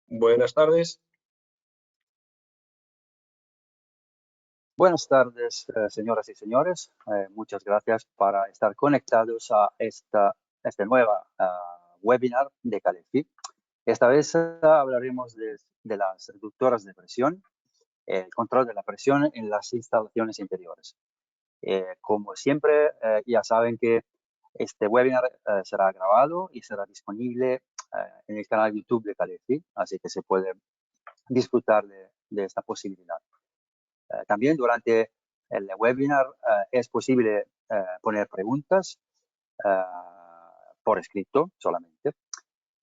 Buenas tardes. Buenas tardes, señoras y señores. Muchas gracias por estar conectados a esta nueva webinar de Calefi. Esta vez hablaremos de las reductoras de presión, el control de la presión en las instalaciones interiores. Como siempre, ya saben que este webinar será grabado y será disponible en el canal YouTube de Calefi, así que se puede disfrutar de esta posibilidad. También durante el webinar es posible poner preguntas por escrito solamente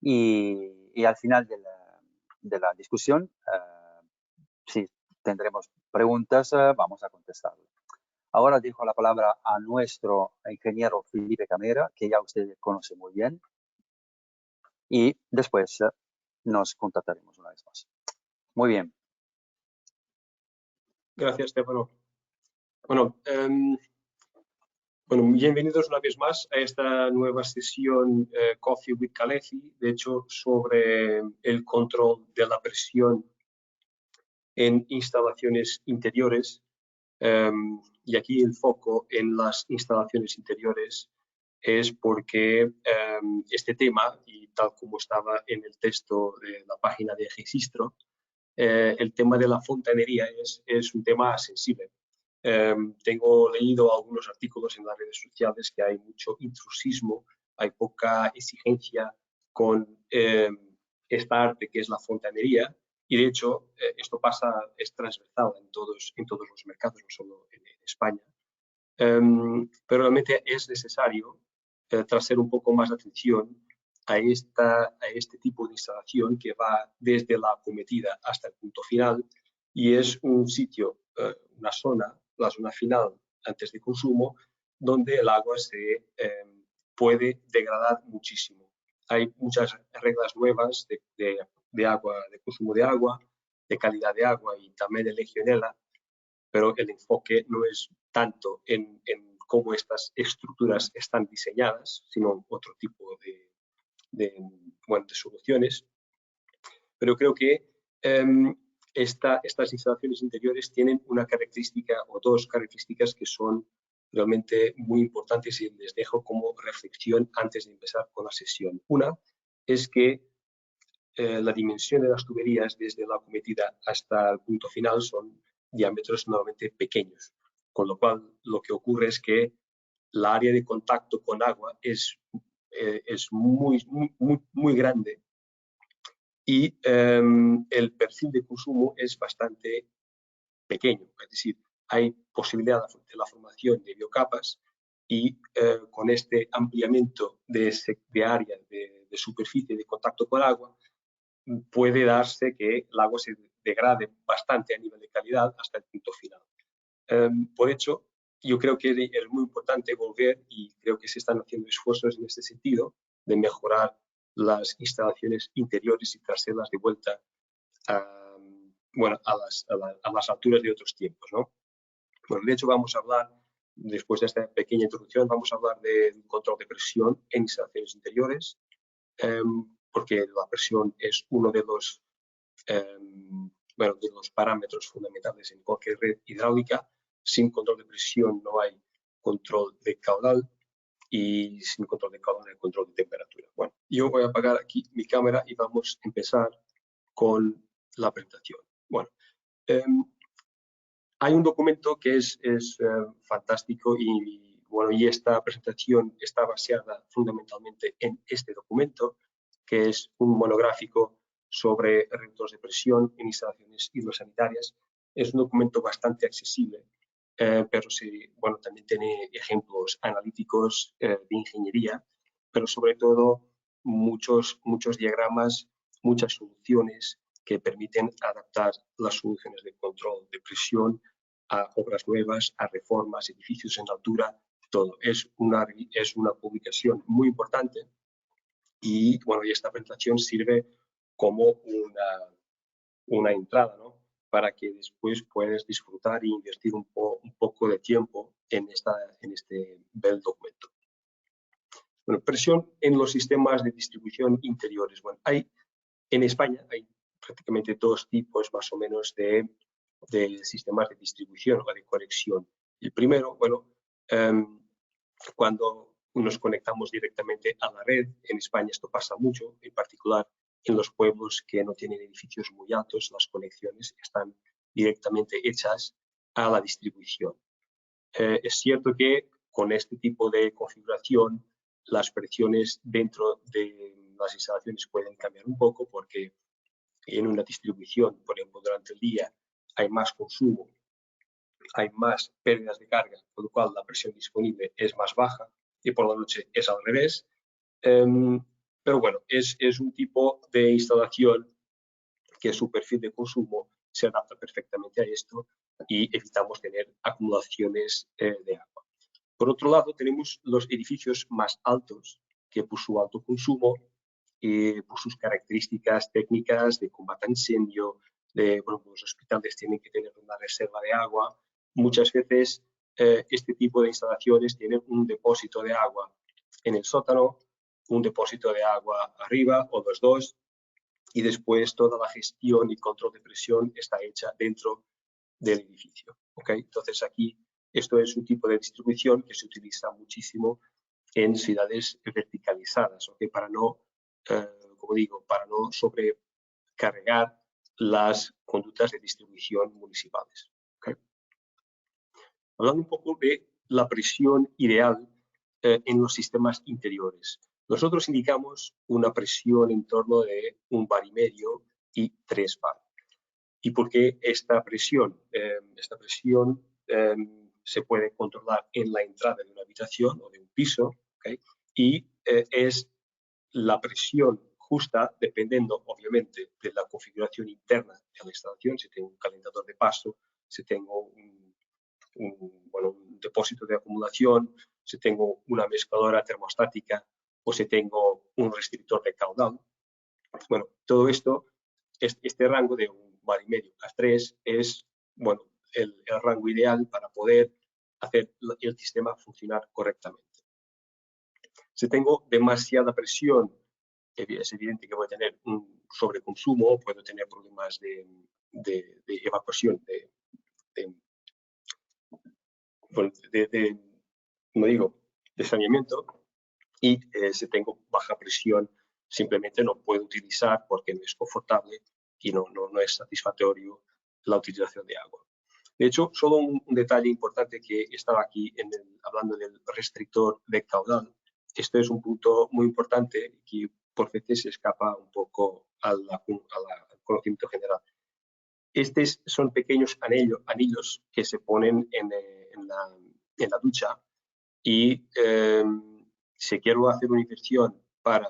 y al final de la discusión, si tendremos preguntas, vamos a contestarlas. Ahora dejo la palabra a nuestro ingeniero Felipe Camera, que ya usted conoce muy bien, y después nos contactaremos una vez más. Muy bien. Gracias, Stefano. Bueno, bienvenidos una vez más a esta nueva sesión Coffee with Calefi, de hecho, sobre el control de la presión en instalaciones interiores. Y aquí el foco en las instalaciones interiores es porque este tema, y tal como estaba en el texto de la página de registro, el tema de la fontanería es un tema sensible. Tengo leído algunos artículos en las redes sociales que hay mucho intrusismo, hay poca exigencia con esta arte que es la fontanería, y de hecho esto es transversal en todos los mercados, no solo en España. Pero realmente es necesario traer un poco más de atención a este tipo de instalación que va desde la acometida hasta el punto final, y es un sitio, una zona, la zona final antes de consumo, donde el agua se puede degradar muchísimo. Hay muchas reglas nuevas de agua, de consumo de agua, de calidad de agua y también de Legionella, pero el enfoque no es tanto en cómo estas estructuras están diseñadas, sino otro tipo de soluciones. Pero creo que estas instalaciones interiores tienen una característica o dos características que son realmente muy importantes y les dejo como reflexión antes de empezar con la sesión. Una es que la dimensión de las tuberías desde la acometida hasta el punto final son diámetros normalmente pequeños, con lo cual lo que ocurre es que la área de contacto con agua es muy grande, y el perfil de consumo es bastante pequeño, es decir, hay posibilidad de la formación de biocapas, y con este ampliamiento de área de superficie de contacto con agua puede darse que el agua se degrade bastante a nivel de calidad hasta el punto final. Por hecho, yo creo que es muy importante volver, y creo que se están haciendo esfuerzos en este sentido, de mejorar las instalaciones interiores y traerlas de vuelta a las alturas de otros tiempos, ¿no? Bueno, de hecho, vamos a hablar, después de esta pequeña introducción, vamos a hablar del control de presión en instalaciones interiores, porque la presión es uno de los parámetros fundamentales en cualquier red hidráulica. Sin control de presión no hay control de caudal, y sin control de caudal no hay control de temperatura. Bueno, yo voy a apagar aquí mi cámara y vamos a empezar con la presentación. Bueno, hay un documento que es fantástico, y esta presentación está basada fundamentalmente en este documento, que es un monográfico sobre reductores de presión en instalaciones hidrosanitarias. Es un documento bastante accesible, pero también tiene ejemplos analíticos de ingeniería, pero sobre todo muchos diagramas, muchas soluciones que permiten adaptar las soluciones de control de presión a obras nuevas, a reformas, edificios en altura, todo. Es una publicación muy importante, y esta presentación sirve como una entrada, ¿no?, para que después puedas disfrutar y invertir un poco de tiempo en este bel documento. Bueno, presión en los sistemas de distribución interiores. Bueno, en España hay prácticamente dos tipos más o menos de sistemas de distribución o de conexión. El primero, bueno, cuando nos conectamos directamente a la red, en España esto pasa mucho, en particular en los pueblos que no tienen edificios muy altos, las conexiones están directamente hechas a la distribución. Es cierto que con este tipo de configuración las presiones dentro de las instalaciones pueden cambiar un poco porque en una distribución, por ejemplo, durante el día hay más consumo, hay más pérdidas de carga, con lo cual la presión disponible es más baja y por la noche es al revés. Pero bueno, es un tipo de instalación que su perfil de consumo se adapta perfectamente a esto y evitamos tener acumulaciones de agua. Por otro lado, tenemos los edificios más altos que por su alto consumo, por sus características técnicas de combate a incendio, bueno, los hospitales tienen que tener una reserva de agua. Muchas veces este tipo de instalaciones tienen un depósito de agua en el sótano, un depósito de agua arriba o los dos, y después toda la gestión y control de presión está hecha dentro del edificio. ¿Okay? Entonces aquí esto es un tipo de distribución que se utiliza muchísimo en ciudades verticalizadas, ¿okay? Para no, como digo, para no sobrecargar las conductas de distribución municipales. ¿Okay? Hablando un poco de la presión ideal en los sistemas interiores. Nosotros indicamos una presión en torno de 1,5 bar y 3 bar. ¿Y por qué esta presión? Esta presión se puede controlar en la entrada de una habitación o de un piso, ¿okay? Y es la presión justa dependiendo, obviamente, de la configuración interna de la instalación. Si tengo un calentador de paso, si tengo un depósito de acumulación, si tengo una mezcladora termostática o si tengo un restrictor de caudal. Bueno, todo esto, este rango de 1,5 bar a 3 es, bueno, el rango ideal para poder hacer el sistema funcionar correctamente. Si tengo demasiada presión, es evidente que voy a tener un sobreconsumo, puedo tener problemas de evacuación, como digo, de saneamiento, y si tengo baja presión simplemente no puedo utilizar porque no es confortable y no es satisfactorio la utilización de agua. De hecho, solo un detalle importante que estaba aquí hablando del restrictor de caudal. Esto es un punto muy importante que por veces se escapa un poco al conocimiento general. Estos son pequeños anillos que se ponen en la ducha y si quiero hacer una inversión para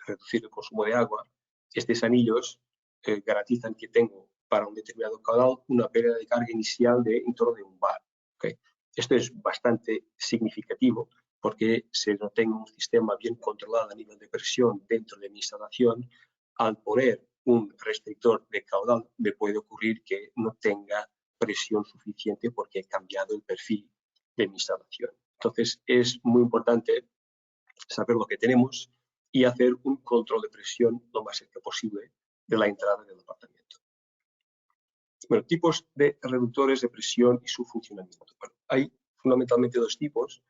reducir el consumo de agua, estos anillos garantizan que tengo para un determinado caudal una pérdida de carga inicial de en torno de 1 bar. ¿Okay? Esto es bastante significativo porque si no tengo un sistema bien controlado a nivel de presión dentro de mi instalación, al poner un restrictor de caudal me puede ocurrir que no tenga presión suficiente porque he cambiado el perfil de mi instalación. Entonces es muy importante saber lo que tenemos y hacer un control de presión lo más cerca posible de la entrada del apartamento. Bueno, tipos de reductores de presión y su funcionamiento. Bueno, hay fundamentalmente dos tipos.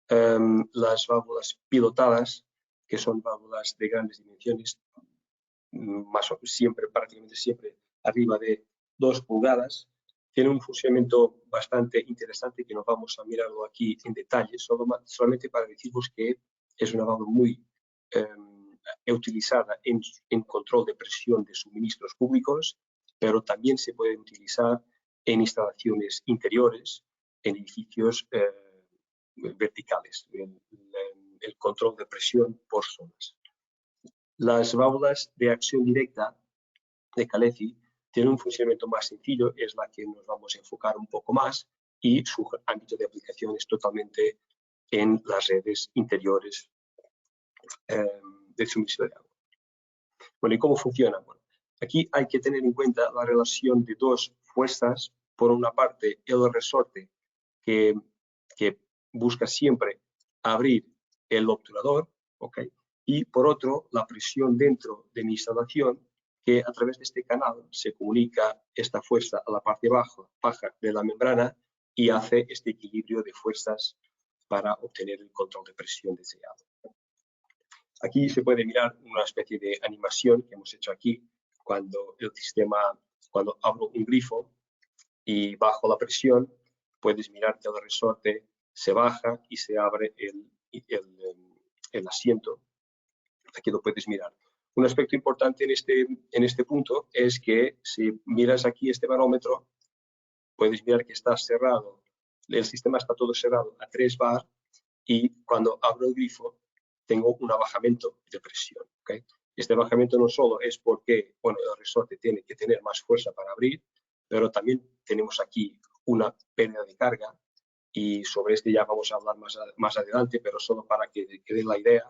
Las válvulas pilotadas, que son válvulas de grandes dimensiones, prácticamente siempre arriba de 2 pulgadas. Tiene un funcionamiento bastante interesante que no vamos a mirarlo aquí en detalle, solamente para deciros que es una válvula muy utilizada en control de presión de suministros públicos, pero también se puede utilizar en instalaciones interiores, en edificios verticales, el control de presión por zonas. Las válvulas de acción directa de Caleci tienen un funcionamiento más sencillo, es la que nos vamos a enfocar un poco más y su ámbito de aplicación es totalmente en las redes interiores del suministro de agua. Bueno, ¿y cómo funciona? Bueno, aquí hay que tener en cuenta la relación de dos fuerzas. Por una parte, el resorte que busca siempre abrir el obturador, ¿okay? Y por otro, la presión dentro de mi instalación que a través de este canal se comunica esta fuerza a la parte baja de la membrana y hace este equilibrio de fuerzas para obtener el control de presión deseado. Aquí se puede mirar una especie de animación que hemos hecho aquí cuando el sistema, cuando abro un grifo y bajo la presión, puedes mirar que el resorte se baja y se abre el asiento. Aquí lo puedes mirar. Un aspecto importante en este punto es que si miras aquí este barómetro, puedes mirar que está cerrado, el sistema está todo cerrado a 3 bar y cuando abro el grifo tengo un bajamiento de presión. ¿Okay? Este bajamiento no solo es porque el resorte tiene que tener más fuerza para abrir, pero también tenemos aquí una pérdida de carga y sobre este ya vamos a hablar más adelante, pero solo para que quede la idea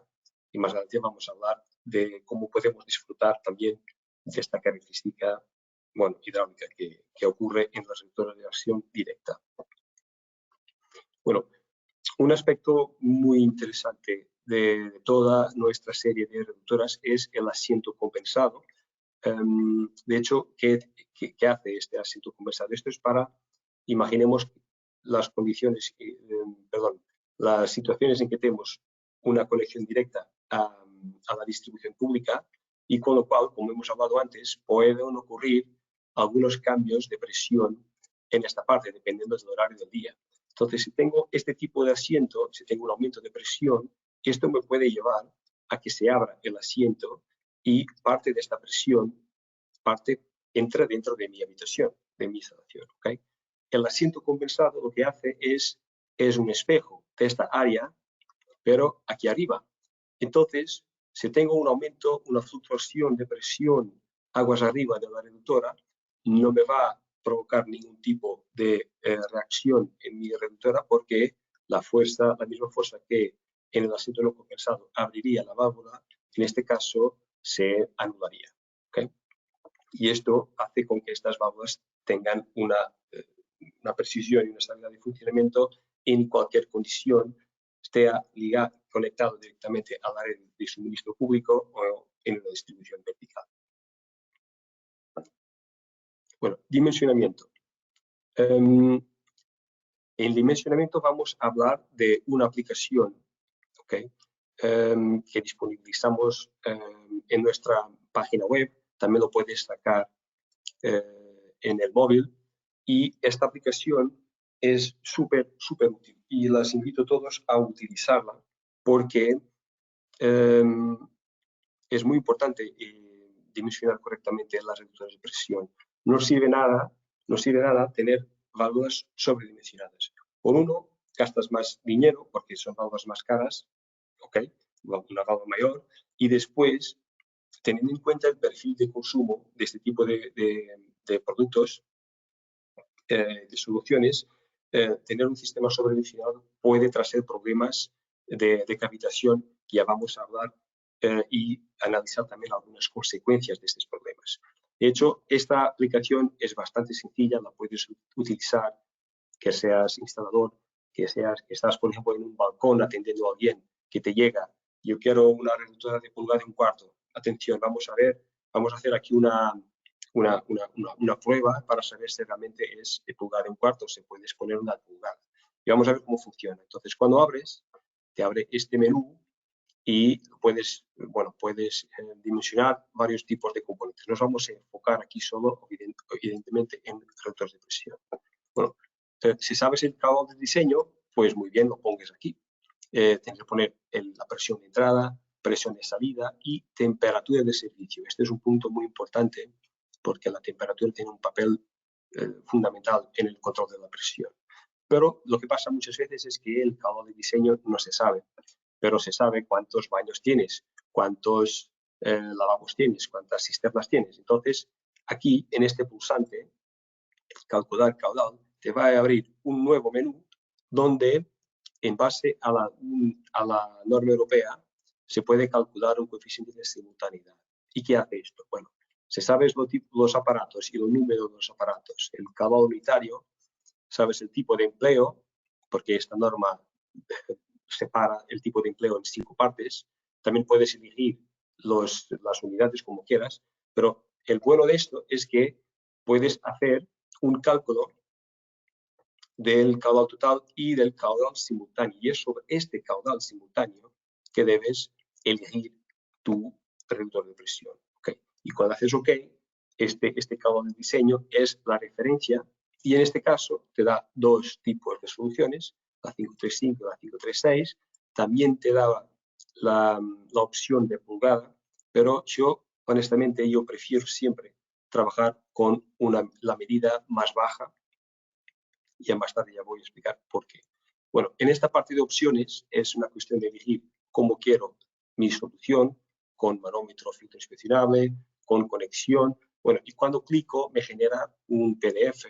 y más adelante vamos a hablar de cómo podemos disfrutar también de esta característica hidráulica que ocurre en los reductores de acción directa. Bueno, un aspecto muy interesante de toda nuestra serie de reductoras es el asiento compensado. De hecho, ¿qué hace este asiento compensado? Esto es para, imaginemos las condiciones, las situaciones en que tenemos una conexión directa a la distribución pública y con lo cual, como hemos hablado antes, pueden ocurrir algunos cambios de presión en esta parte, dependiendo del horario del día. Entonces, si tengo este tipo de asiento, si tengo un aumento de presión, esto me puede llevar a que se abra el asiento y parte de esta presión entra dentro de mi habitación, de mi instalación. ¿Okay? El asiento compensado lo que hace es un espejo de esta área, pero aquí arriba. Entonces, si tengo un aumento, una fluctuación de presión aguas arriba de la reductora, no me va a provocar ningún tipo de reacción en mi reductora porque la misma fuerza que en el asiento no compensado abriría la válvula, en este caso se anularía. ¿Okay? Y esto hace con que estas válvulas tengan una precisión y una estabilidad de funcionamiento en cualquier condición, esté conectado directamente a la red de suministro público o en una distribución vertical. Bueno, dimensionamiento. En dimensionamiento vamos a hablar de una aplicación, ¿okay? Que disponibilizamos en nuestra página web. También lo puedes sacar en el móvil y esta aplicación es súper útil y las invito a todos a utilizarla porque es muy importante dimensionar correctamente las reductoras de presión. No sirve nada tener válvulas sobredimensionadas. Por uno, gastas más dinero porque son válvulas más caras, ¿okay? Una válvula mayor, y después, teniendo en cuenta el perfil de consumo de este tipo de productos, de soluciones, tener un sistema sobredimensionado puede traer problemas de cavitación, que ya vamos a hablar y analizar también algunas consecuencias de estos problemas. De hecho, esta aplicación es bastante sencilla, la puedes utilizar, que seas instalador, que estás, por ejemplo, en un balcón atendiendo a alguien que te llega, yo quiero una reductora de pulgada y un cuarto. Atención, vamos a hacer aquí una prueba para saber si realmente es de pulgada y un cuarto, se puede poner una pulgada. Y vamos a ver cómo funciona. Entonces, cuando abres, te abre este menú y puedes dimensionar varios tipos de componentes. Nos vamos a enfocar aquí solo, evidentemente, en reductores de presión. Bueno, si sabes el cabal de diseño, pues muy bien, lo pongas aquí. Tienes que poner la presión de entrada, presión de salida y temperatura de servicio. Este es un punto muy importante porque la temperatura tiene un papel fundamental en el control de la presión. Pero lo que pasa muchas veces es que el cabal de diseño no se sabe, pero se sabe cuántos baños tienes, cuántos lavabos tienes, cuántas cisternas tienes. Entonces, aquí en este pulsante, calcular caudal, te va a abrir un nuevo menú donde, en base a la norma europea, se puede calcular un coeficiente de simultaneidad. ¿Y qué hace esto? Bueno, si sabes los aparatos y los números de los aparatos, el caudal unitario, sabes el tipo de empleo, porque esta norma separa el tipo de empleo en 5 partes. También puedes elegir las unidades como quieras, pero el bueno de esto es que puedes hacer un cálculo del caudal total y del caudal simultáneo. Y es sobre este caudal simultáneo que debes elegir tu reductor de presión. ¿Okay? Y cuando haces OK, este caudal de diseño es la referencia y en este caso te da dos tipos de soluciones, la 535 y la 536. También te da la opción de pulgada, pero yo, honestamente, yo prefiero siempre trabajar con la medida más baja. Y más tarde ya voy a explicar por qué. Bueno, en esta parte de opciones es una cuestión de elegir cómo quiero mi solución, con manómetro filtro inspeccionable, con conexión. Bueno, y cuando clico me genera un PDF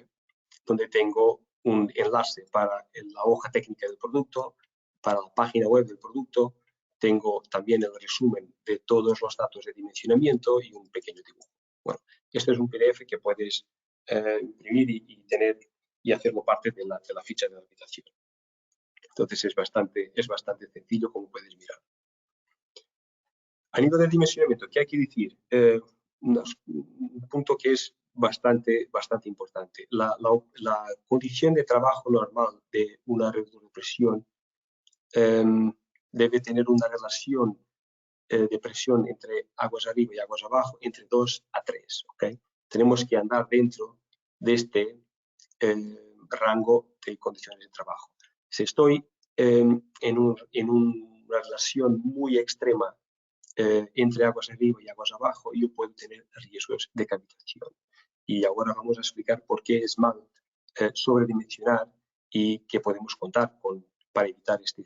donde tengo un enlace para la hoja técnica del producto, para la página web del producto. Tengo también el resumen de todos los datos de dimensionamiento y un pequeño dibujo. Bueno, este es un PDF que puedes imprimir y tener y hacerlo parte de la ficha de la habitación. Entonces es bastante sencillo, como puedes mirar. A nivel de dimensionamiento, ¿qué hay que decir? Un punto que es bastante importante. La condición de trabajo normal de una reductor de presión debe tener una relación de presión entre aguas arriba y aguas abajo entre 2 a 3. ¿Okay? Tenemos que andar dentro de este rango de condiciones de trabajo. Si estoy en una relación muy extrema entre aguas arriba y aguas abajo, yo puedo tener riesgos de cavitación. Y ahora vamos a explicar por qué es malo sobredimensionar y qué podemos contar para evitar este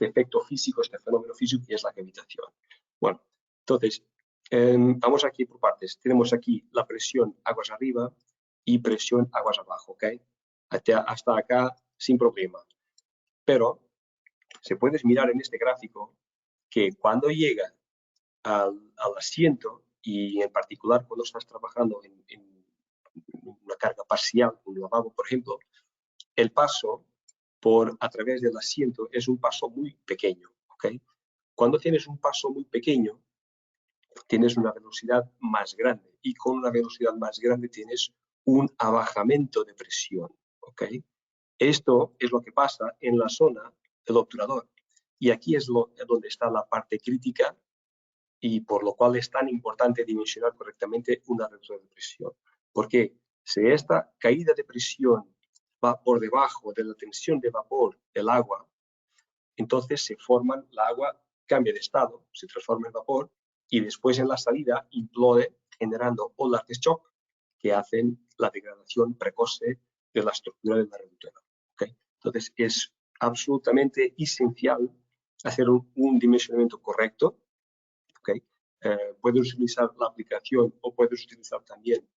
efecto físico, este fenómeno físico que es la cavitación. Bueno, entonces, vamos aquí por partes. Tenemos aquí la presión aguas arriba y presión aguas abajo, ¿ok? Hasta acá sin problema. Pero se puedes mirar en este gráfico que cuando llega al asiento y en particular cuando estás trabajando en una carga parcial, un lavabo, por ejemplo, el paso a través del asiento es un paso muy pequeño, ¿ok? Cuando tienes un paso muy pequeño, tienes una velocidad más grande y con una velocidad más grande tienes un abajamiento de presión, ¿ok? Esto es lo que pasa en la zona del obturador y aquí es donde está la parte crítica y por lo cual es tan importante dimensionar correctamente una reducción de presión. Porque si esta caída de presión va por debajo de la tensión de vapor del agua, entonces la agua cambia de estado, se transforma en vapor y después en la salida implode generando olas de shock que hacen la degradación precoce de la estructura de la reductora. ¿Okay? Entonces es absolutamente esencial hacer un dimensionamiento correcto. ¿Okay? Puedes utilizar la aplicación o puedes utilizar también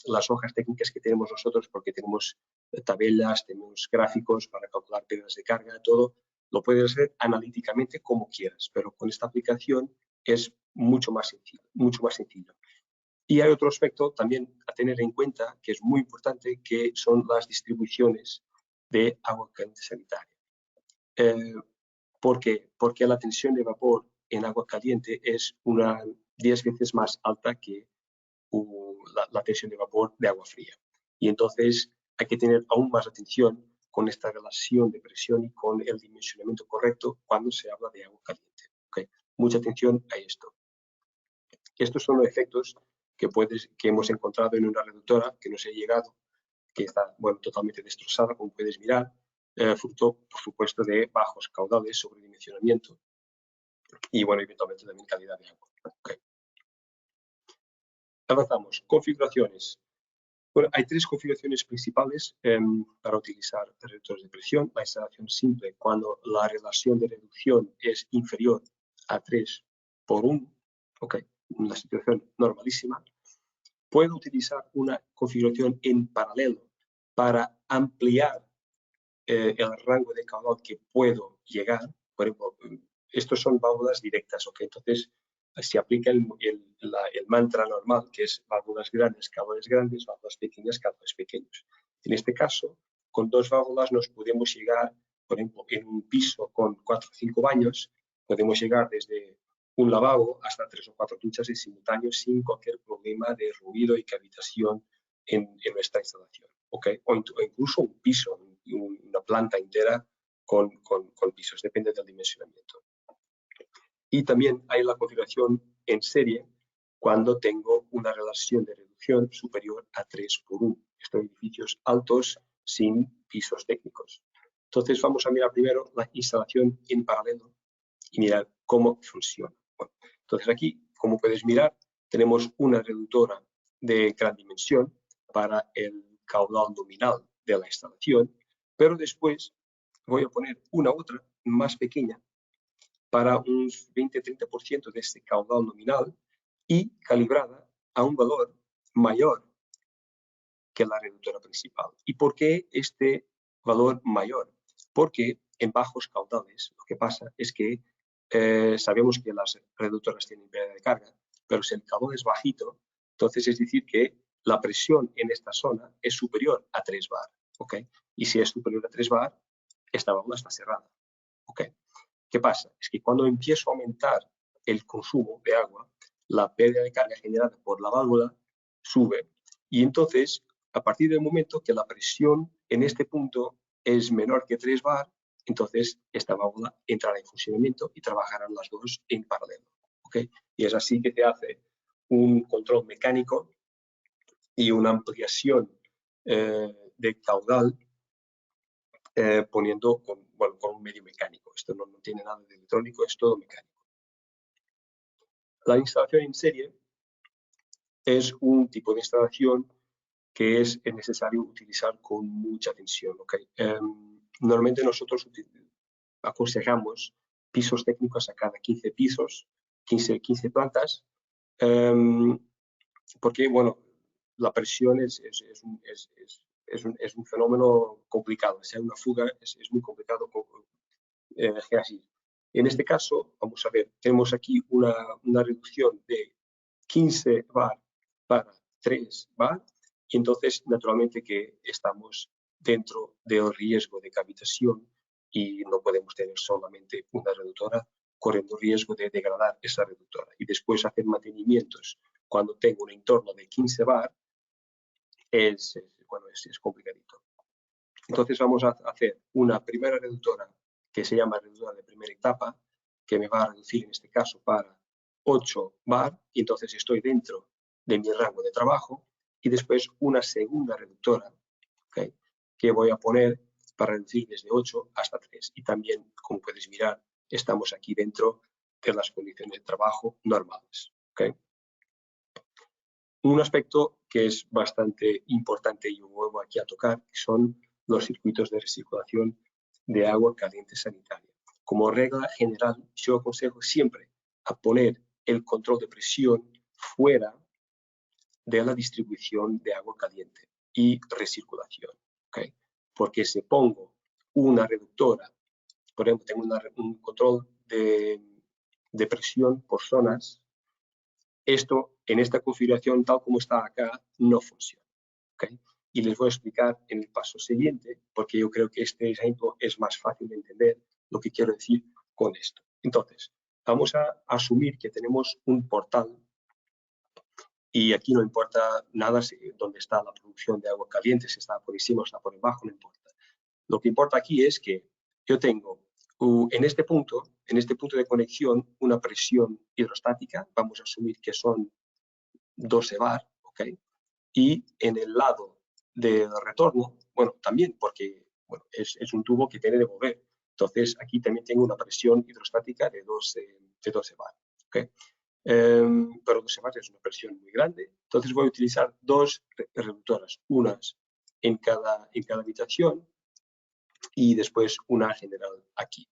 las hojas técnicas que tenemos nosotros porque tenemos tablas, tenemos gráficos para calcular pérdidas de carga, todo. Lo puedes hacer analíticamente como quieras, pero con esta aplicación es mucho más sencillo. Y hay otro aspecto también a tener en cuenta que es muy importante, que son las distribuciones de agua caliente sanitaria. ¿Por qué? Porque la tensión de vapor en agua caliente es 10 veces más alta que la tensión de vapor de agua fría. Y entonces hay que tener aún más atención con esta relación de presión y con el dimensionamiento correcto cuando se habla de agua caliente. ¿Okay? Mucha atención a esto. Estos son los efectos que hemos encontrado en una reductora que nos ha llegado, que está totalmente destrozada, como puedes mirar, fruto, por supuesto, de bajos caudales, sobredimensionamiento y, eventualmente también calidad de agua. Okay. Avanzamos. Configuraciones. Bueno, hay 3 configuraciones principales para utilizar reductores de presión. La instalación simple, cuando la relación de reducción es inferior a 3:1, okay, una situación normalísima. Puedo utilizar una configuración en paralelo para ampliar el rango de caudal que puedo llegar. Por ejemplo, estos son válvulas directas, ¿ok? Entonces, se aplica el mantra normal, que es válvulas grandes, caudales grandes, válvulas pequeñas, caudales pequeños. En este caso, con 2 válvulas nos podemos llegar, por ejemplo, en un piso con 4 o 5 baños, podemos llegar desde un lavabo hasta 3 o 4 duchas en simultáneo sin cualquier problema de ruido y cavitación en nuestra instalación, ¿ok? O incluso un piso, una planta entera con pisos, depende del dimensionamiento. Y también hay la configuración en serie cuando tengo una relación de reducción superior a 3:1. Estos edificios altos sin pisos técnicos. Entonces vamos a mirar primero la instalación en paralelo y mirar cómo funciona. Bueno, entonces aquí, como puedes mirar, tenemos una reductora de gran dimensión para el caudal nominal de la instalación, pero después voy a poner una otra más pequeña para un 20-30% de este caudal nominal y calibrada a un valor mayor que la reductora principal. ¿Y por qué este valor mayor? Porque en bajos caudales lo que pasa es que sabemos que las reductoras tienen pérdida de carga, pero si el caudal es bajito, entonces es decir que la presión en esta zona es superior a 3 bar. ¿Okay? Y si es superior a 3 bar, esta válvula está cerrada. ¿Okay? ¿Qué pasa? Es que cuando empiezo a aumentar el consumo de agua, la pérdida de carga generada por la válvula sube. Y entonces, a partir del momento que la presión en este punto es menor que 3 bar, entonces esta válvula entrará en funcionamiento y trabajarán las dos en paralelo. ¿Okay? Y es así que te hace un control mecánico y una ampliación de caudal poniendo con un medio mecánico. Esto no tiene nada de electrónico, es todo mecánico. La instalación en serie es un tipo de instalación que es necesario utilizar con mucha atención. ¿Okay? Normalmente nosotros aconsejamos pisos técnicos a cada 15 pisos, 15 plantas, porque, bueno, la presión es un fenómeno complicado. Si hay una fuga, es muy complicado energía así. En este caso, vamos a ver, tenemos aquí una reducción de 15 bar para 3 bar, y entonces naturalmente que estamos dentro del riesgo de cavitación y no podemos tener solamente una reductora corriendo riesgo de degradar esa reductora y después hacer mantenimientos cuando tengo un entorno de 15 bar es complicadito. Entonces vamos a hacer una primera reductora que se llama reductora de primera etapa, que me va a reducir en este caso para 8 bar, y entonces estoy dentro de mi rango de trabajo, y después una segunda reductora, ¿okay?, que voy a poner para reducir desde 8 hasta 3. Y también, como puedes mirar, estamos aquí dentro de las condiciones de trabajo normales. ¿Okay? Un aspecto que es bastante importante y yo vuelvo aquí a tocar son los circuitos de recirculación de agua caliente sanitaria. Como regla general, yo aconsejo siempre a poner el control de presión fuera de la distribución de agua caliente y recirculación. ¿Okay? Porque si pongo una reductora, por ejemplo, tengo un control de presión por zonas, esto en esta configuración tal como está acá no funciona. ¿Okay? Y les voy a explicar en el paso siguiente, porque yo creo que este ejemplo es más fácil de entender lo que quiero decir con esto. Entonces, vamos a asumir que tenemos un portal y aquí no importa nada dónde está la producción de agua caliente, si está por encima o está por debajo, no importa. Lo que importa aquí es que yo tengo en este punto de conexión una presión hidrostática, vamos a asumir que son 12 bar, ¿ok? Y en el lado de retorno, bueno, también porque bueno, es un tubo que tiene de mover. Entonces, aquí también tengo una presión hidrostática de 12 bar. ¿Okay? Pero 12 bar es una presión muy grande. Entonces, voy a utilizar dos reductoras, unas en cada habitación y después una general aquí.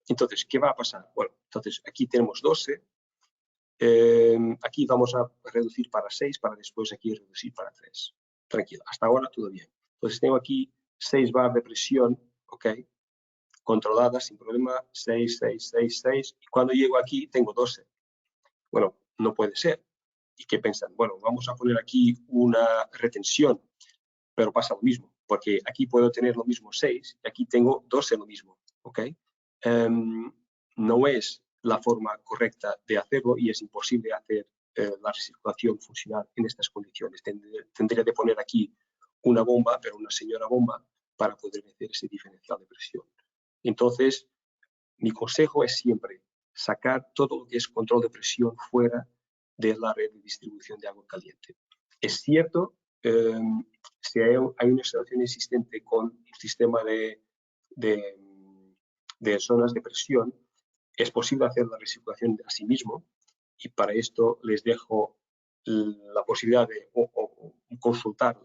Entonces, ¿qué va a pasar? Bueno, entonces aquí tenemos 12. Aquí vamos a reducir para 6 para después aquí reducir para 3. Tranquilo, hasta ahora todo bien. Entonces tengo aquí 6 bar de presión, ¿ok? Controlada sin problema, 6, 6, 6, 6. Y cuando llego aquí tengo 12. Bueno, no puede ser. ¿Y qué piensan? Bueno, vamos a poner aquí una retención, pero pasa lo mismo, porque aquí puedo tener lo mismo 6 y aquí tengo 12 lo mismo, ¿ok? No es la forma correcta de hacerlo y es imposible hacer la recirculación funcional en estas condiciones. Tendría de poner aquí una bomba, pero una señora bomba, para poder hacer ese diferencial de presión. Entonces, mi consejo es siempre sacar todo lo que es control de presión fuera de la red de distribución de agua caliente. Es cierto, si hay una instalación existente con un sistema de zonas de presión, es posible hacer la recirculación a sí mismo y para esto les dejo la posibilidad de consultar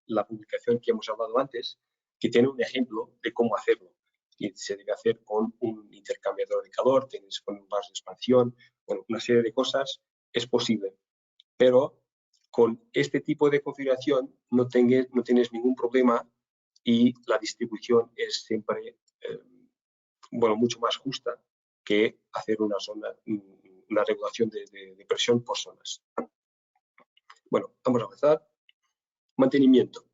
la publicación que hemos hablado antes, que tiene un ejemplo de cómo hacerlo. Y se debe hacer con un intercambiador de calor, tienes con un vaso de expansión, con una serie de cosas, es posible. Pero con este tipo de configuración no tienes ningún problema y la distribución es siempre mucho más justa que hacer una regulación de presión por zonas. Bueno, vamos a empezar. Mantenimiento.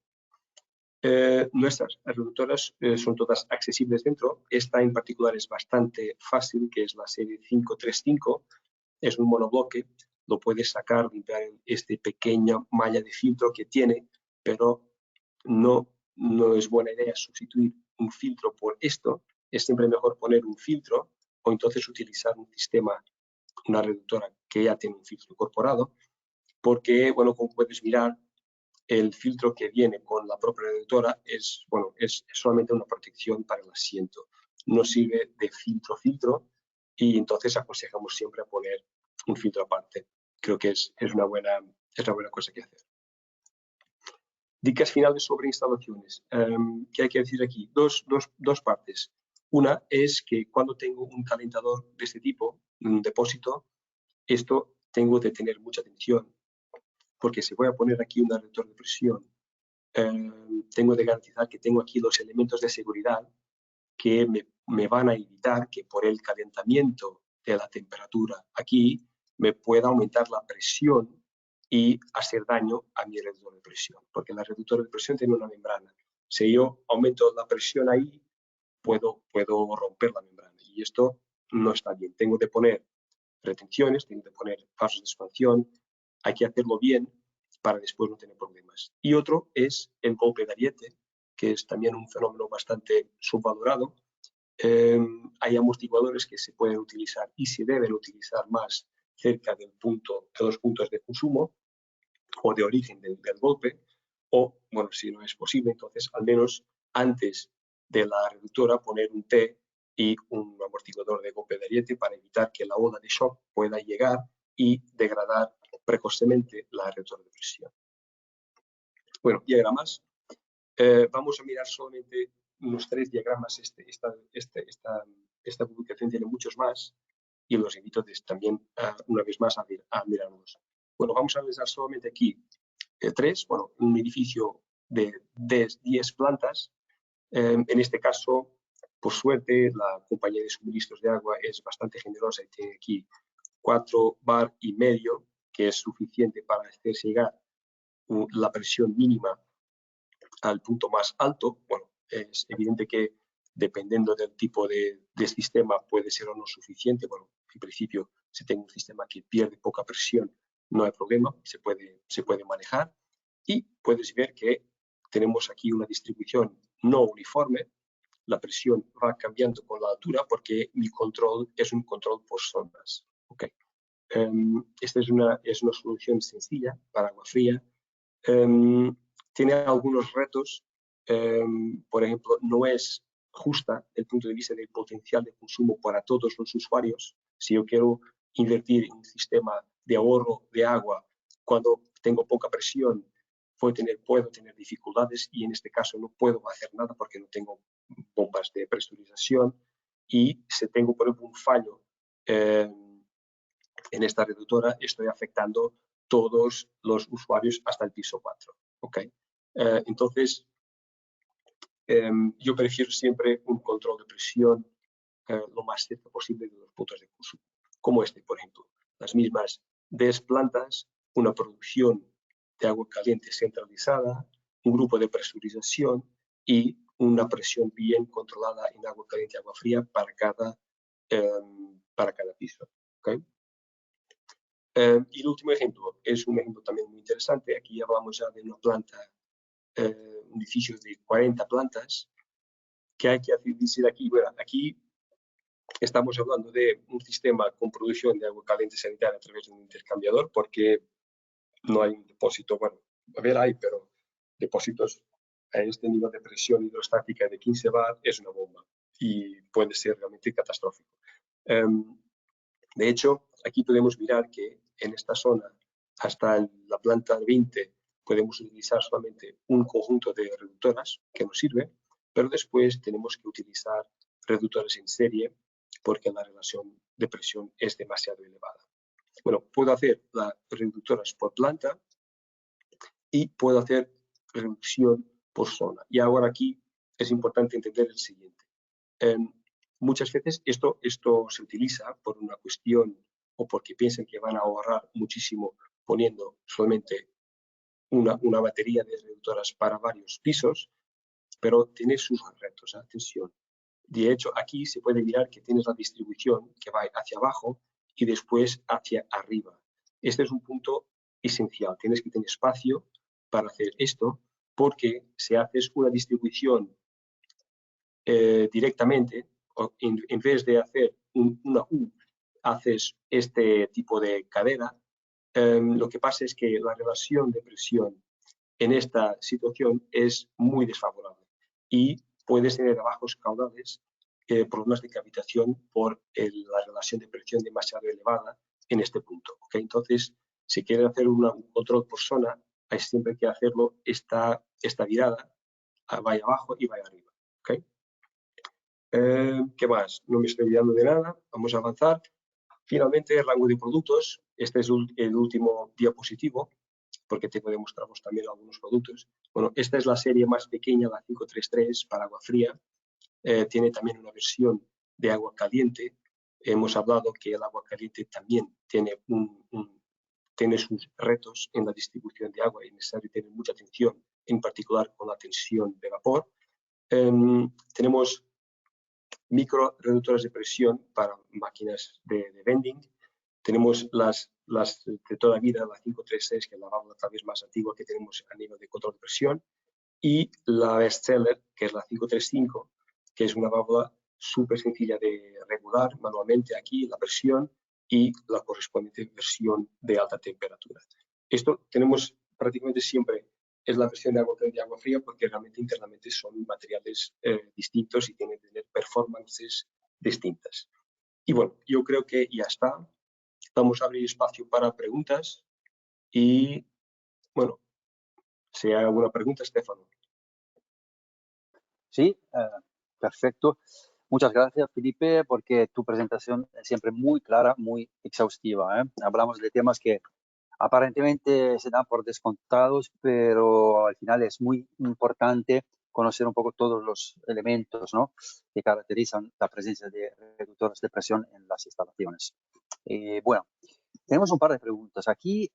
Nuestras reductoras son todas accesibles dentro. Esta en particular es bastante fácil, que es la serie 535. Es un monobloque. Lo puedes sacar, limpiar este pequeña malla de filtro que tiene, pero no es buena idea sustituir un filtro por esto. Es siempre mejor poner un filtro o entonces utilizar un sistema, una reductora que ya tiene un filtro incorporado, porque, bueno, como puedes mirar, el filtro que viene con la propia reductora es solamente una protección para el asiento. No sirve de filtro y entonces aconsejamos siempre a poner un filtro aparte. Creo que es una buena cosa que hacer. Dicas finales sobre instalaciones. ¿Qué hay que decir aquí? Dos partes. Una es que cuando tengo un calentador de este tipo, un depósito, esto tengo de tener mucha atención, porque si voy a poner aquí un reductor de presión, tengo de garantizar que tengo aquí los elementos de seguridad que me van a evitar que por el calentamiento de la temperatura aquí me pueda aumentar la presión y hacer daño a mi reductor de presión, porque el reductor de presión tiene una membrana. Si yo aumento la presión ahí, puedo romper la membrana y esto no está bien. Tengo de poner retenciones, tengo de poner vasos de expansión, hay que hacerlo bien para después no tener problemas. Y otro es el golpe de ariete, que es también un fenómeno bastante subvalorado. Hay amortiguadores que se pueden utilizar y se deben utilizar más cerca de los puntos de consumo o de origen del golpe, o, bueno, si no es posible, entonces al menos antes de la reductora poner un T y un amortiguador de golpe de ariete para evitar que la ola de shock pueda llegar y degradar precocemente la reductora de presión. Bueno, diagramas. Vamos a mirar solamente unos 3 diagramas. Esta publicación tiene muchos más y los invito también una vez más a mirarlos. Bueno, vamos a analizar solamente aquí 3. Bueno, un edificio de 10 plantas. En este caso, por suerte, la compañía de suministros de agua es bastante generosa y tiene aquí 4,5 bar, que es suficiente para hacer llegar la presión mínima al punto más alto. Bueno, es evidente que dependiendo del tipo de sistema puede ser o no suficiente. Bueno, en principio, si tengo un sistema que pierde poca presión, no hay problema, se puede manejar. Y puedes ver que tenemos aquí una distribución no uniforme. La presión va cambiando con la altura porque mi control es un control por zonas. Okay. Esta es una solución sencilla para agua fría. Tiene algunos retos. Por ejemplo, no es justa desde el punto de vista del potencial de consumo para todos los usuarios. Si yo quiero invertir en un sistema de ahorro de agua cuando tengo poca presión, puedo tener dificultades y en este caso no puedo hacer nada porque no tengo bombas de presurización y si tengo, por ejemplo, un fallo en esta reductora, estoy afectando todos los usuarios hasta el piso 4. ¿Okay? Entonces, yo prefiero siempre un control de presión lo más cerca posible de los puntos de consumo, como este, por ejemplo. Las mismas 10 plantas, una producción de agua caliente centralizada, un grupo de presurización y una presión bien controlada en agua caliente y agua fría para cada para cada piso. ¿Okay? Y el último ejemplo es un ejemplo también muy interesante. Aquí hablamos ya de una planta, un edificio de 40 plantas, que hay que decir aquí, bueno, aquí estamos hablando de un sistema con producción de agua caliente sanitaria a través de un intercambiador, porque no hay un depósito, bueno, a ver, hay, pero depósitos a este nivel de presión hidrostática de 15 bar es una bomba y puede ser realmente catastrófico. De hecho, aquí podemos mirar que en esta zona, hasta la planta 20, podemos utilizar solamente un conjunto de reductoras que nos sirve, pero después tenemos que utilizar reductores en serie porque la relación de presión es demasiado elevada. Bueno, puedo hacer las reductoras por planta y puedo hacer reducción por zona. Y ahora aquí es importante entender el siguiente. Muchas veces esto se utiliza por una cuestión o porque piensan que van a ahorrar muchísimo poniendo solamente una batería de reductoras para varios pisos, pero tiene sus retos, atención. De hecho, aquí se puede mirar que tienes la distribución que va hacia abajo y después hacia arriba. Este es un punto esencial. Tienes que tener espacio para hacer esto, porque si haces una distribución directamente, en vez de hacer una U, haces este tipo de cadera, lo que pasa es que la relación de presión en esta situación es muy desfavorable y puedes tener bajos caudales, problemas de cavitación por la relación de presión demasiado elevada en este punto. ¿Okay? Entonces, si quieres hacer un control por zona, hay siempre que hacerlo esta virada, vaya abajo y vaya arriba. ¿Okay? ¿Qué más? No me estoy olvidando de nada. Vamos a avanzar. Finalmente, el rango de productos. Este es el último diapositivo, porque te puedo mostraros también algunos productos. Bueno, esta es la serie más pequeña, la 533, para agua fría. Tiene también una versión de agua caliente. Hemos hablado que el agua caliente también tiene sus retos en la distribución de agua y es necesario tener mucha atención, en particular con la tensión de vapor. Tenemos micro reductores de presión para máquinas de vending. Tenemos las de toda vida, la 536, que es la válvula tal vez más antigua que tenemos a nivel de control de presión, y la bestseller, que es la 535, que es una válvula súper sencilla de regular manualmente aquí, la presión y la correspondiente versión de alta temperatura. Esto tenemos prácticamente siempre, es la versión de agua caliente y agua fría, porque realmente internamente son materiales distintos y tienen que tener performances distintas. Y bueno, yo creo que ya está. Vamos a abrir espacio para preguntas y, bueno, si hay alguna pregunta, Estefano. Sí, perfecto. Muchas gracias, Felipe, porque tu presentación es siempre muy clara, muy exhaustiva. Hablamos de temas que aparentemente se dan por descontados, pero al final es muy importante conocer un poco todos los elementos, ¿no?, que caracterizan la presencia de reductores de presión en las instalaciones. Bueno, tenemos un par de preguntas. Aquí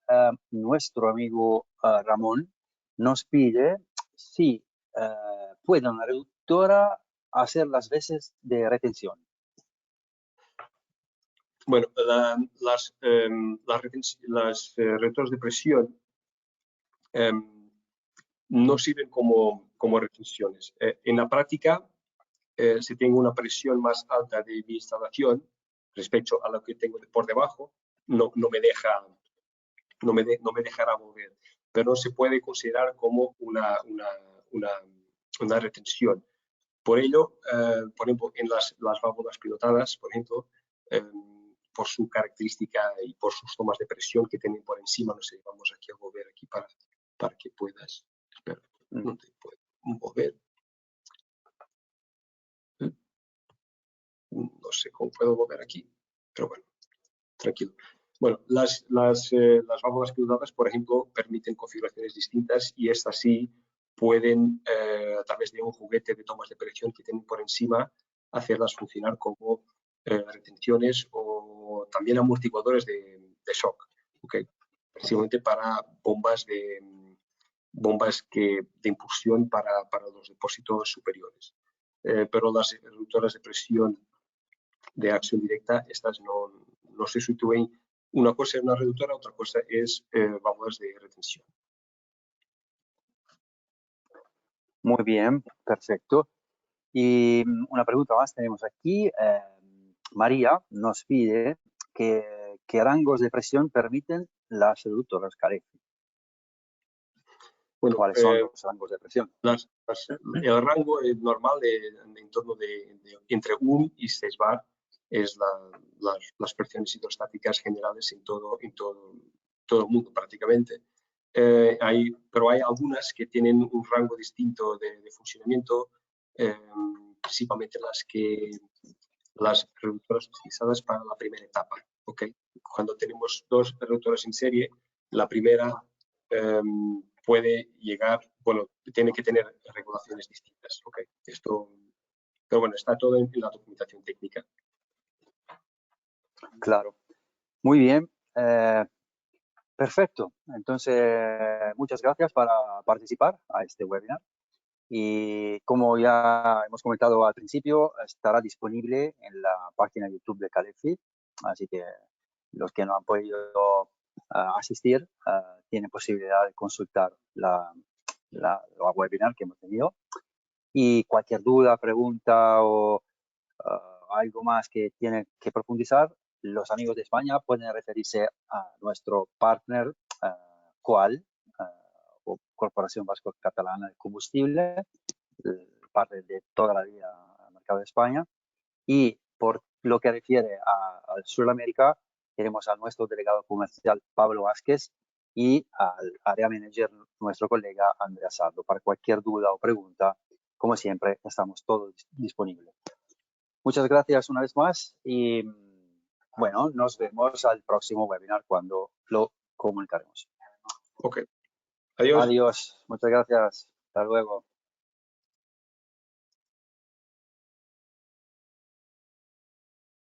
nuestro amigo Ramón nos pide si puede una reductora hacer las veces de retención. Bueno, las reductores de presión no sirven como retenciones. En la práctica, si tengo una presión más alta de mi instalación respecto a lo que tengo por debajo, no me dejará mover, pero no se puede considerar como una retención. Por ello, por ejemplo, en las válvulas pilotadas, por ejemplo, por su característica y por sus tomas de presión que tienen por encima, no sé, vamos aquí a mover aquí para que puedas, espera, no te puedo mover. No sé cómo puedo mover aquí, pero bueno, tranquilo. Bueno, las válvulas pilotadas, por ejemplo, permiten configuraciones distintas y estas sí pueden, a través de un juguete de tomas de presión que tienen por encima, hacerlas funcionar como retenciones o también amortiguadores de shock, ¿okay? Principalmente para bombas de impulsión para los depósitos superiores. Pero las reductoras de presión de acción directa, estas no se sustituyen. Una cosa es una reductora, otra cosa es válvulas de retención. Muy bien, perfecto. Y una pregunta más tenemos aquí. María nos pide qué rangos de presión permiten las reductoras Calefi. Bueno, ¿Cuáles son los rangos de presión? El rango normal en torno de entre 1 y 6 bar es las presiones hidrostáticas generales en todo el mundo prácticamente. Pero hay algunas que tienen un rango distinto de funcionamiento, principalmente las reductoras utilizadas para la primera etapa. ¿Okay? Cuando tenemos 2 reductoras en serie, la primera puede llegar, bueno, tiene que tener regulaciones distintas. ¿Okay? Pero bueno, está todo en la documentación técnica. Claro. Muy bien. Perfecto. Entonces, muchas gracias para participar a este webinar. Y como ya hemos comentado al principio, estará disponible en la página de YouTube de Calefi. Así que los que no han podido asistir tienen posibilidad de consultar la webinar que hemos tenido. Y cualquier duda, pregunta o algo más que tienen que profundizar, los amigos de España pueden referirse a nuestro partner COAL, o Corporación Vasco Catalana de Combustible, parte de toda la vida al mercado de España. Y por lo que refiere al Sudamérica, tenemos a nuestro delegado comercial Pablo Vázquez y al área manager, nuestro colega Andrea Sardo. Para cualquier duda o pregunta, como siempre, estamos todos disponibles. Muchas gracias una vez más y bueno, nos vemos al próximo webinar cuando lo comunicaremos. Ok. Adiós. Adiós. Muchas gracias. Hasta luego.